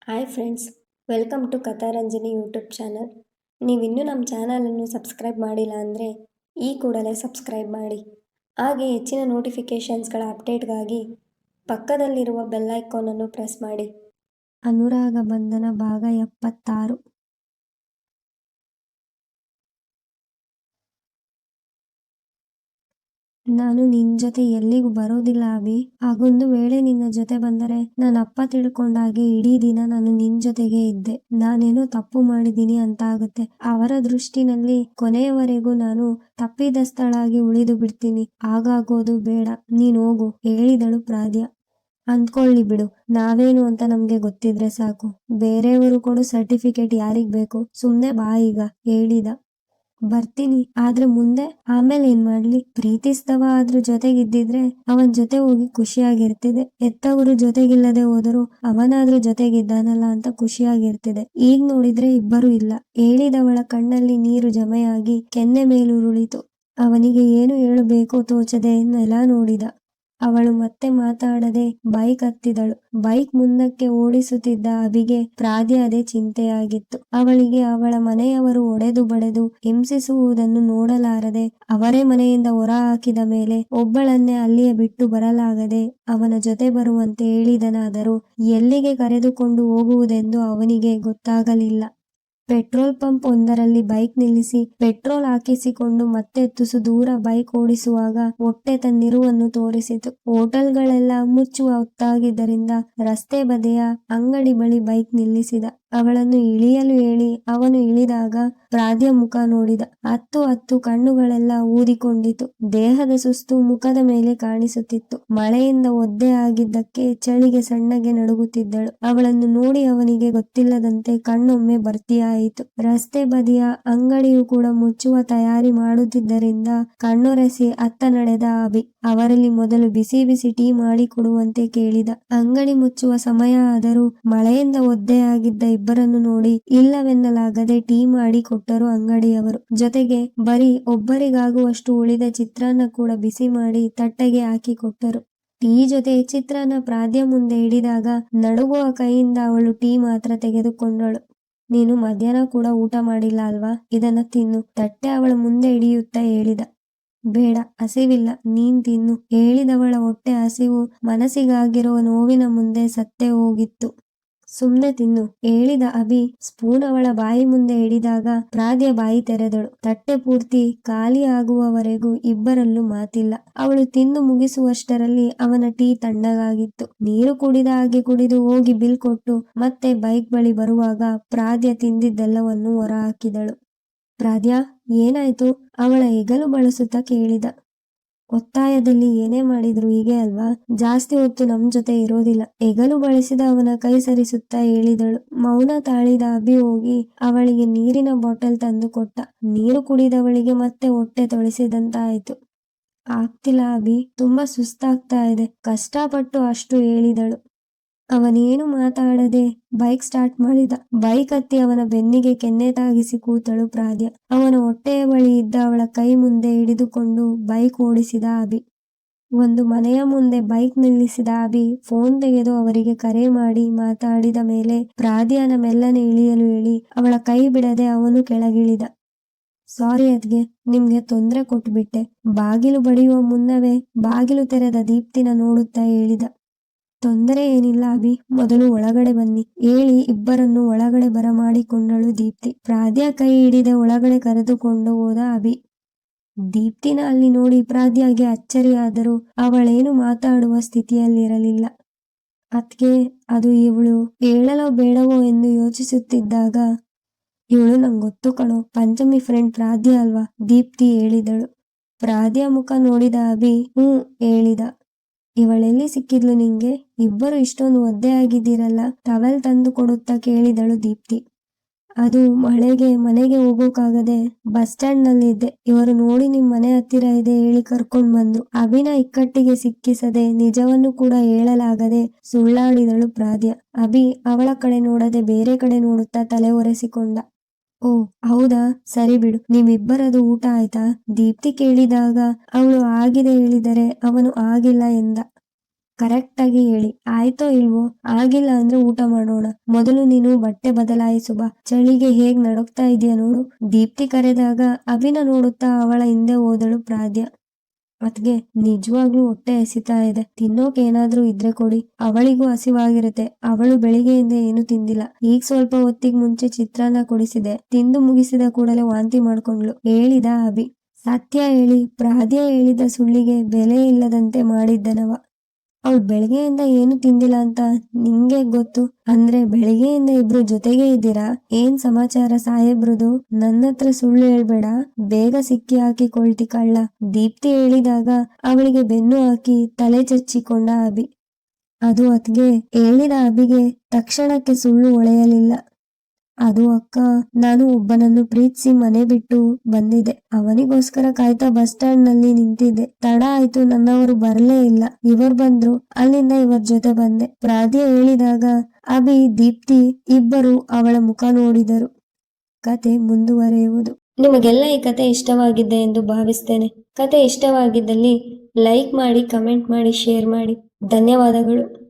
Hi friends, welcome to Katharanjani YouTube channel. ನೀವಿನ್ನೂ ನಮ್ಮ ಚಾನಲನ್ನು ಸಬ್ಸ್ಕ್ರೈಬ್ ಮಾಡಿಲ್ಲ ಅಂದರೆ ಈ ಕೂಡಲೇ ಸಬ್ಸ್ಕ್ರೈಬ್ ಮಾಡಿ. ಹಾಗೆ ಹೆಚ್ಚಿನ ನೋಟಿಫಿಕೇಷನ್ಸ್ಗಳ ಅಪ್ಡೇಟ್ಗಾಗಿ ಪಕ್ಕದಲ್ಲಿರುವ ಬೆಲ್ ಐಕಾನನ್ನು ಪ್ರೆಸ್ ಮಾಡಿ. ಅನುರಾಗ ಬಂಧನ ಭಾಗ 76. ನಾನು ನಿನ್ನ ಜೊತೆ ಎಲ್ಲಿಗೂ ಬರೋದಿಲ್ಲ ಅಭಿ. ಹಾಗೊಂದು ವೇಳೆ ನಿನ್ನ ಜೊತೆ ಬಂದರೆ ನನ್ನ ಅಪ್ಪ ತಿಳ್ಕೊಂಡಾಗೆ ಇಡೀ ದಿನ ನಾನು ನಿನ್ನ ಜೊತೆಗೆ ಇದ್ದೆ. ನಾನೇನೋ ತಪ್ಪು ಮಾಡಿದ್ದೀನಿ ಅಂತ ಆಗುತ್ತೆ. ಅವರ ದೃಷ್ಟಿನಲ್ಲಿ ಕೊನೆಯವರೆಗೂ ನಾನು ತಪ್ಪಿದಸ್ಥಳಾಗಿ ಉಳಿದು ಬಿಡ್ತೀನಿ. ಹಾಗಾಗೋದು ಬೇಡ. ನೀನು ಹೋಗು, ಹೇಳಿದಳು ಪ್ರಾದ್ಯ. ಅಂದ್ಕೊಳ್ಳಿ ಬಿಡು, ನಾವೇನು ಅಂತ ನಮ್ಗೆ ಗೊತ್ತಿದ್ರೆ ಸಾಕು. ಬೇರೆಯವರು ಕೊಡೋ ಸರ್ಟಿಫಿಕೇಟ್ ಯಾರಿಗ್ ಬೇಕು? ಸುಮ್ನೆ ಬಾ ಈಗ, ಹೇಳಿದ. ಬರ್ತೀನಿ, ಆದ್ರೆ ಮುಂದೆ? ಆಮೇಲೆ ಏನ್ ಮಾಡ್ಲಿ? ಪ್ರೀತಿಸಿದವ ಅದ್ರ ಜೊತೆಗಿದ್ದಿದ್ರೆ ಅವನ್ ಜೊತೆ ಹೋಗಿ ಖುಷಿಯಾಗಿರ್ತಿದೆ. ಹೆತ್ತವರು ಜೊತೆಗಿಲ್ಲದೆ ಹೋದರೂ ಅವನಾದ್ರೂ ಜೊತೆಗಿದ್ದಾನಲ್ಲ ಅಂತ ಖುಷಿಯಾಗಿರ್ತಿದೆ. ಈಗ ನೋಡಿದ್ರೆ ಇಬ್ಬರು ಇಲ್ಲ. ಹೇಳಿದವಳ ಕಣ್ಣಲ್ಲಿ ನೀರು ಜಮೆಯಾಗಿ ಕೆನ್ನೆ ಮೇಲುರುಳಿತು. ಅವನಿಗೆ ಏನು ಹೇಳಬೇಕೋ ತೋಚದೆ ನೆಲ ನೋಡಿದ. ಅವಳು ಮತ್ತೆ ಮಾತಾಡದೆ ಬೈಕ್ ಹತ್ತಿದಳು. ಬೈಕ್ ಮುಂದಕ್ಕೆ ಓಡಿಸುತ್ತಿದ್ದ ಅಭಿಗೆ ಪ್ರಾದ್ಯ ಅದೇ ಚಿಂತೆಯಾಗಿತ್ತು. ಅವಳಿಗೆ ಅವಳ ಮನೆಯವರು ಒಡೆದು ಬಡೆದು ಹಿಂಸಿಸುವುದನ್ನು ನೋಡಲಾರದೆ ಅವರೇ ಮನೆಯಿಂದ ಹೊರ ಹಾಕಿದ ಮೇಲೆ ಒಬ್ಬಳನ್ನೇ ಅಲ್ಲಿಯೇ ಬಿಟ್ಟು ಬರಲಾಗದೆ ಅವನ ಜೊತೆ ಬರುವಂತೆ ಹೇಳಿದನಾದರೂ ಎಲ್ಲಿಗೆ ಕರೆದುಕೊಂಡು ಹೋಗುವುದೆಂದು ಅವನಿಗೆ ಗೊತ್ತಾಗಲಿಲ್ಲ. ಪೆಟ್ರೋಲ್ ಪಂಪ್ ಒಂದರಲ್ಲಿ ಬೈಕ್ ನಿಲ್ಲಿಸಿ ಪೆಟ್ರೋಲ್ ಹಾಕಿಸಿಕೊಂಡು ಮತ್ತೆ ತುಸು ದೂರ ಬೈಕ್ ಓಡಿಸುವಾಗ ಹೊಟ್ಟೆ ತನ್ನಿರುವನ್ನು ತೋರಿಸಿತು. ಹೋಟೆಲ್ಗಳೆಲ್ಲ ಮುಚ್ಚುವ ಹೊತ್ತಾಗಿದ್ದರಿಂದ ರಸ್ತೆ ಬದಿಯ ಅಂಗಡಿ ಬಳಿ ಬೈಕ್ ನಿಲ್ಲಿಸಿದ. ಅವಳನ್ನು ಇಳಿಯಲು ಹೇಳಿ ಅವನು ಇಳಿದಾಗ ಪ್ರಾದ್ಯ ಮುಖ ನೋಡಿದ. ಹತ್ತು ಕಣ್ಣುಗಳೆಲ್ಲ ಊದಿಕೊಂಡಿತು. ದೇಹದ ಸುಸ್ತು ಮುಖದ ಮೇಲೆ ಕಾಣಿಸುತ್ತಿತ್ತು. ಮಳೆಯಿಂದ ಒದ್ದೆ ಆಗಿದ್ದಕ್ಕೆ ಚಳಿಗೆ ಸಣ್ಣಗೆ ನಡುಗುತ್ತಿದ್ದಳು. ಅವಳನ್ನು ನೋಡಿ ಅವನಿಗೆ ಗೊತ್ತಿಲ್ಲದಂತೆ ಕಣ್ಣೊಮ್ಮೆ ಭರ್ತಿಯಾಯಿತು. ರಸ್ತೆ ಬದಿಯ ಅಂಗಡಿಯು ಕೂಡ ಮುಚ್ಚುವ ತಯಾರಿ ಮಾಡುತ್ತಿದ್ದರಿಂದ ಕಣ್ಣೊರೆಸಿ ಅತ್ತ ನಡೆದ ಅಭಿ. ಅವರಲ್ಲಿ ಮೊದಲು ಬಿಸಿ ಬಿಸಿ ಟೀ ಮಾಡಿ ಕೊಡುವಂತೆ ಕೇಳಿದ. ಅಂಗಡಿ ಮುಚ್ಚುವ ಸಮಯ ಆದರೂ ಮಳೆಯಿಂದ ಒದ್ದೆಯಾಗಿದ್ದ ಇಬ್ಬರನ್ನು ನೋಡಿ ಇಲ್ಲವೆನ್ನಲಾಗದೆ ಟೀ ಮಾಡಿ ಕೊಟ್ಟರು ಅಂಗಡಿಯವರು. ಜೊತೆಗೆ ಬರೀ ಒಬ್ಬರಿಗಾಗುವಷ್ಟು ಉಳಿದ ಚಿತ್ರಾನ್ನ ಕೂಡ ಬಿಸಿ ಮಾಡಿ ತಟ್ಟೆಗೆ ಹಾಕಿ ಕೊಟ್ಟರು. ಟೀ ಜೊತೆ ಚಿತ್ರಾನ್ನ ಪ್ರಾದ್ಯ ಮುಂದೆ ಹಿಡಿದಾಗ ನಡುಗುವ ಕೈಯಿಂದ ಅವಳು ಟೀ ಮಾತ್ರ ತೆಗೆದುಕೊಂಡಳು. ನೀನು ಮಧ್ಯಾಹ್ನ ಕೂಡ ಊಟ ಮಾಡಿಲ್ಲ ಅಲ್ವಾ? ಇದನ್ನ ತಿನ್ನು, ತಟ್ಟೆ ಅವಳ ಮುಂದೆ ಹಿಡಿಯುತ್ತಾ ಹೇಳಿದ. ಬೇಡ, ಹಸಿವಿಲ್ಲ, ನೀನ್ ತಿನ್ನು, ಹೇಳಿದವಳ ಹೊಟ್ಟೆ ಹಸಿವು ಮನಸ್ಸಿಗಾಗಿರುವ ನೋವಿನ ಮುಂದೆ ಸತ್ತೇ ಹೋಗಿತ್ತು. ಸುಮ್ನೆ ತಿನ್ನು, ಹೇಳಿದ ಅಭಿ ಸ್ಪೂನ್ ಅವಳ ಬಾಯಿ ಮುಂದೆ ಹಿಡಿದಾಗ ಪ್ರಾದ್ಯ ಬಾಯಿ ತೆರೆದಳು. ತಟ್ಟೆ ಪೂರ್ತಿ ಖಾಲಿ ಆಗುವವರೆಗೂ ಇಬ್ಬರಲ್ಲೂ ಮಾತಿಲ್ಲ. ಅವಳು ತಿಂದು ಮುಗಿಸುವಷ್ಟರಲ್ಲಿ ಅವನ ಟೀ ತಣ್ಣಗಾಗಿತ್ತು. ನೀರು ಕುಡಿದ ಹಾಗೆ ಕುಡಿದು ಹೋಗಿ ಬಿಲ್ ಕೊಟ್ಟು ಮತ್ತೆ ಬೈಕ್ ಬಳಿ ಬರುವಾಗ ಪ್ರಾದ್ಯ ತಿಂದಿದ್ದೆಲ್ಲವನ್ನು ಹೊರ ಹಾಕಿದಳು. ಪ್ರಾದ್ಯ, ಏನಾಯ್ತು? ಅವಳ ಹೆಗಲು ಬಳಸುತ್ತಾ ಕೇಳಿದ. ಒತ್ತಾಯದಲ್ಲಿ ಏನೇ ಮಾಡಿದ್ರು ಹೀಗೆ ಅಲ್ವಾ? ಜಾಸ್ತಿ ಹೊತ್ತು ನಮ್ ಜೊತೆ ಇರೋದಿಲ್ಲ, ಹೆಗಲು ಬಳಸಿದ ಅವನ ಕೈ ಸರಿಸುತ್ತಾ ಹೇಳಿದಳು. ಮೌನ ತಾಳಿದ ಅಭಿ ಹೋಗಿ ಅವಳಿಗೆ ನೀರಿನ ಬಾಟಲ್ ತಂದು ಕೊಟ್ಟ. ನೀರು ಕುಡಿದವಳಿಗೆ ಮತ್ತೆ ಹೊಟ್ಟೆ ತೊಳೆಸಿದಂತಾಯ್ತು. ಆಗ್ತಿಲ್ಲ ಅಭಿ, ತುಂಬಾ ಸುಸ್ತಾಗ್ತಾ ಇದೆ, ಕಷ್ಟಪಟ್ಟು ಅಷ್ಟು ಹೇಳಿದಳು. ಅವನೇನು ಮಾತಾಡದೆ ಬೈಕ್ ಸ್ಟಾರ್ಟ್ ಮಾಡಿದ. ಬೈಕ್ ಹತ್ತಿ ಅವನ ಬೆನ್ನಿಗೆ ಕೆನ್ನೆ ತಾಗಿಸಿ ಕೂತಳು ಪ್ರಾದ್ಯ. ಅವನ ಹೊಟ್ಟೆಯ ಬಳಿ ಇದ್ದ ಅವಳ ಕೈ ಮುಂದೆ ಹಿಡಿದುಕೊಂಡು ಬೈಕ್ ಓಡಿಸಿದ ಅಭಿ. ಒಂದು ಮನೆಯ ಮುಂದೆ ಬೈಕ್ ನಿಲ್ಲಿಸಿದ ಅಭಿ ಫೋನ್ ತೆಗೆದು ಅವರಿಗೆ ಕರೆ ಮಾಡಿ ಮಾತಾಡಿದ ಮೇಲೆ ಪ್ರಾದ್ಯನ ಮೆಲ್ಲನೆ ಇಳಿಯಲು ಹೇಳಿ ಅವಳ ಕೈ ಬಿಡದೆ ಅವನು ಕೆಳಗಿಳಿದ. ಸಾರಿ ಅದ್ಗೆ, ನಿಮ್ಗೆ ತೊಂದರೆ ಕೊಟ್ಬಿಟ್ಟೆ, ಬಾಗಿಲು ಬಡಿಯುವ ಮುನ್ನವೇ ಬಾಗಿಲು ತೆರೆದ ದೀಪ್ತಿನ ನೋಡುತ್ತಾ ಹೇಳಿದ. ತೊಂದರೆ ಏನಿಲ್ಲ ಅಭಿ, ಮೊದಲು ಒಳಗಡೆ ಬನ್ನಿ, ಹೇಳಿ ಇಬ್ಬರನ್ನು ಒಳಗಡೆ ಬರಮಾಡಿಕೊಂಡಳು ದೀಪ್ತಿ. ಪ್ರಾದ್ಯ ಕೈ ಹಿಡಿದೆ ಒಳಗಡೆ ಕರೆದುಕೊಂಡು ಹೋದ ಅಭಿ. ದೀಪ್ತಿನ ಅಲ್ಲಿ ನೋಡಿ ಪ್ರಾದ್ಯಗೆ ಅಚ್ಚರಿಯಾದರೂ ಅವಳೇನು ಮಾತಾಡುವ ಸ್ಥಿತಿಯಲ್ಲಿರಲಿಲ್ಲ. ಅದ್ಕೆ ಅದು ಇವಳು ಹೇಳಲೋ ಬೇಡವೋ ಎಂದು ಯೋಚಿಸುತ್ತಿದ್ದಾಗ, ಇವಳು ನಂಗೊತ್ತು ಕಣೋ, ಪಂಚಮಿ ಫ್ರೆಂಡ್ ಪ್ರಾದ್ಯ ಅಲ್ವಾ? ದೀಪ್ತಿ ಹೇಳಿದಳು. ಪ್ರಾದ್ಯ ಮುಖ ನೋಡಿದ ಅಭಿ ಹೇಳಿದ. ಇವಳೆಲ್ಲಿ ಸಿಕ್ಕಿದ್ಲು ನಿಂಗೆ? ಇಬ್ಬರು ಇಷ್ಟೊಂದು ಒದ್ದೆ ಆಗಿದ್ದೀರಲ್ಲ, ಟವೆಲ್ ತಂದು ಕೊಡುತ್ತಾ ಕೇಳಿದಳು ದೀಪ್ತಿ. ಅದು ಮಳೆಗೆ ಮನೆಗೆ ಹೋಗೋಕಾಗದೆ ಬಸ್ ಸ್ಟ್ಯಾಂಡ್ ನಲ್ಲಿ ಇದ್ದೆ, ಇವರು ನೋಡಿ ನಿಮ್ ಮನೆ ಹತ್ತಿರ ಇದೆ ಹೇಳಿ ಕರ್ಕೊಂಡ್ ಬಂದ್ರು. ಅಭಿನ ಇಕ್ಕಟ್ಟಿಗೆ ಸಿಕ್ಕಿಸದೆ ನಿಜವನ್ನು ಕೂಡ ಹೇಳಲಾಗದೆ ಸುಳ್ಳಾಡಿದಳು ಪ್ರಾದ್ಯ. ಅಭಿ ಅವಳ ಕಡೆ ನೋಡದೆ ಬೇರೆ ಕಡೆ ನೋಡುತ್ತಾ ತಲೆ ಒರೆಸಿಕೊಂಡ. ಓ ಹೌದಾ, ಸರಿ ಬಿಡು, ನಿಮ್ಮಿಬ್ಬರದು ಊಟ ಆಯ್ತಾ? ದೀಪ್ತಿ ಕೇಳಿದಾಗ ಅವಳು ಆಗಿದೆ ಹೇಳಿದರೆ ಅವನು ಆಗಿಲ್ಲ ಎಂದ. ಕರೆಕ್ಟಾಗಿ ಹೇಳಿ, ಆಯ್ತೋ ಇಲ್ವೋ? ಆಗಿಲ್ಲ ಅಂದ್ರೆ ಊಟ ಮಾಡೋಣ. ಮೊದಲು ನೀನು ಬಟ್ಟೆ ಬದಲಾಯಿಸು ಬಾ. ಚಳಿಗೆ ಹೇಗ್ ನಡುಗ್ತಾ ಇದೆಯಾ ನೋಡು. ದೀಪ್ತಿ ಕರೆದಾಗ ಅಭಿನ ನೋಡುತ್ತಾ ಅವಳ ಹಿಂದೆ ಹೋದಳು ಪ್ರಾದ್ಯ. ಅದ್ಗೆ ನಿಜವಾಗ್ಲೂ ಹೊಟ್ಟೆ ಹಸಿತಾ ಇದೆ, ತಿನ್ನೋಕೆ ಏನಾದ್ರೂ ಇದ್ರೆ ಕೊಡಿ. ಅವಳಿಗೂ ಹಸಿವಾಗಿರುತ್ತೆ. ಅವಳು ಬೆಳಿಗ್ಗೆಯಿಂದ ಏನು ತಿಂದಿಲ್ಲ. ಈಗ ಸ್ವಲ್ಪ ಹೊತ್ತಿಗೆ ಮುಂಚೆ ಚಿತ್ರಾನ್ನ ಕೊಡಿಸಿದೆ. ತಿಂದು ಮುಗಿಸಿದ ಕೂಡಲೇ ವಾಂತಿ ಮಾಡ್ಕೊಂಡ್ಲು, ಹೇಳಿದ ಅಭಿ. ಸತ್ಯ ಹೇಳಿ, ಪ್ರಾದ್ಯ ಹೇಳಿದ ಸುಳ್ಳಿಗೆ ಬೆಲೆ ಇಲ್ಲದಂತೆ ಮಾಡಿದ್ದನವ. ಅವಳು ಬೆಳಗ್ಗೆಯಿಂದ ಏನು ತಿಂದಿಲ್ಲ ಅಂತ ನಿಂಗೆ ಗೊತ್ತು? ಅಂದ್ರೆ ಬೆಳಿಗ್ಗೆಯಿಂದ ಇಬ್ರು ಜೊತೆಗೆ ಇದ್ದೀರಾ? ಏನ್ ಸಮಾಚಾರ ಸಾಹೇಬ್ರದು? ನನ್ನತ್ರ ಸುಳ್ಳು ಹೇಳ್ಬೇಡ, ಬೇಗ ಸಿಕ್ಕಿ ಹಾಕಿಕೊಳ್ತಿ ಕಳ್ಳ. ದೀಪ್ತಿ ಹೇಳಿದಾಗ ಅವಳಿಗೆ ಬೆನ್ನು ಹಾಕಿ ತಲೆ ಚಚ್ಚಿಕೊಂಡ ಅಭಿ. ಅದು ಅತ್ಗೆ ಹೇಳಿದ ಅಭಿಗೆ ತಕ್ಷಣಕ್ಕೆ ಸುಳ್ಳು ಹೊಳೆಯಲಿಲ್ಲ. ಅದು ಅಕ್ಕ, ನಾನು ಒಬ್ಬನನ್ನು ಪ್ರೀತಿಸಿ ಮನೆ ಬಿಟ್ಟು ಬಂದಿದ್ದೆ. ಅವನಿಗೋಸ್ಕರ ಕಾಯ್ತಾ ಬಸ್ ಸ್ಟ್ಯಾಂಡ್ ನಲ್ಲಿ ನಿಂತಿದ್ದೆ. ತಡ ಆಯ್ತು, ನನ್ನವರು ಬರಲೇ ಇಲ್ಲ. ಇವರು ಬಂದ್ರು, ಅಲ್ಲಿಂದ ಇವರ ಜೊತೆ ಬಂದೆ. ಪ್ರಾದ್ಯ ಹೇಳಿದಾಗ ಅಭಿ, ದೀಪ್ತಿ ಇಬ್ಬರು ಅವಳ ಮುಖ ನೋಡಿದರು. ಕತೆ ಮುಂದುವರೆಯುವುದು. ನಿಮಗೆಲ್ಲ ಈ ಕತೆ ಇಷ್ಟವಾಗಿದ್ದೆ ಎಂದು ಭಾವಿಸ್ತೇನೆ. ಕತೆ ಇಷ್ಟವಾಗಿದ್ದಲ್ಲಿ ಲೈಕ್ ಮಾಡಿ, ಕಮೆಂಟ್ ಮಾಡಿ, ಶೇರ್ ಮಾಡಿ. ಧನ್ಯವಾದಗಳು.